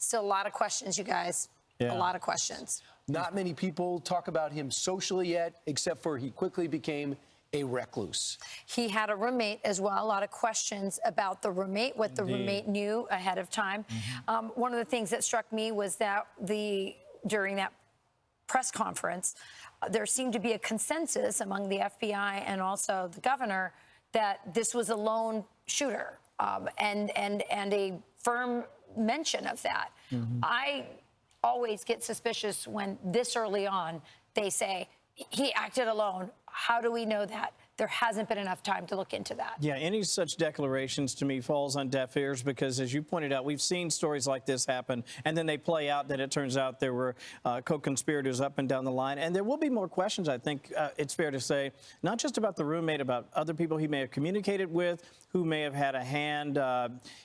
Still a lot of questions, you guys. Yeah. A lot of questions. Not many people talk about him socially yet, except for he quickly became a recluse. He had a roommate as well. A lot of questions about the roommate, what the roommate knew ahead of time. One of the things that struck me was that during that press conference, there seemed to be a consensus among the FBI and also the governor that this was a lone shooter, and a firm mention of that. I always get suspicious when this early on they say he acted alone. How do we know that? There hasn't been enough time to look into that. Yeah, any such declarations to me falls on deaf ears because, as you pointed out, we've seen stories like this happen, and then they play out that it turns out there were co-conspirators up and down the line. And there will be more questions, I think it's fair to say, not just about the roommate, about other people he may have communicated with, who may have had a hand,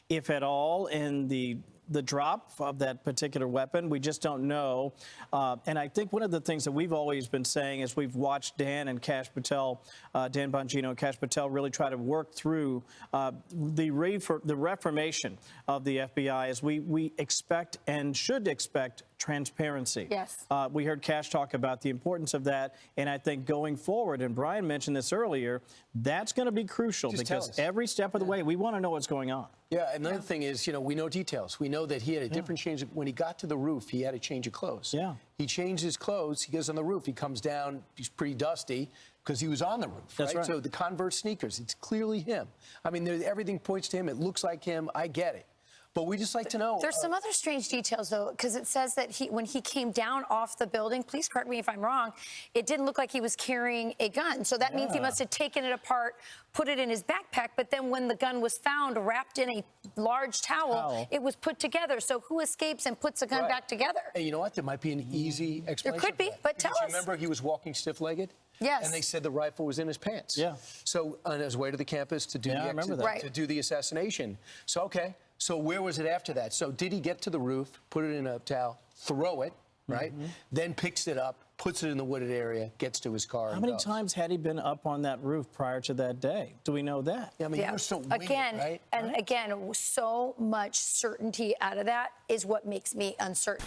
if at all, in the drop of that particular weapon. We just don't know. And I think one of the things that we've always been saying is we've watched Dan and Kash Patel, Dan Bongino and Kash Patel really try to work through the reformation of the FBI as we expect and should expect transparency. Yes. We heard Kash talk about the importance of that, and I think going forward, and Brian mentioned this earlier, that's going to be crucial because every step of the way, we want to know what's going on. Yeah, another thing is, we know details. We know that he had a different change. When he got to the roof, he had a change of clothes. Yeah. He changed his clothes. He goes on the roof. He comes down. He's pretty dusty because he was on the roof. That's right. So the Converse sneakers, it's clearly him. I mean, everything points to him. It looks like him. I get it. But we just like to know. There's some other strange details, though, because it says that when he came down off the building, please correct me if I'm wrong, it didn't look like he was carrying a gun. So that means he must have taken it apart, put it in his backpack. But then when the gun was found wrapped in a large towel, it was put together. So who escapes and puts a gun back together? And you know what? There might be an easy explanation. There could be, but tell us. Remember, he was walking stiff-legged? Yes. And they said the rifle was in his pants. Yeah. So on his way to the campus to do to do the assassination. So, okay. So where was it after that? So did he get to the roof, put it in a towel, throw it, right? Then picks it up, puts it in the wooded area, gets to his car. How many times had he been up on that roof prior to that day? Do we know that? Yeah, I mean, he was so winged, right? Again, so much certainty out of that is what makes me uncertain.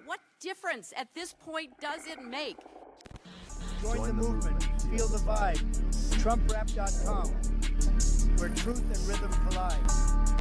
What difference at this point does it make? Join the movement. Feel the vibe. TrumpRap.com, where truth and rhythm collide.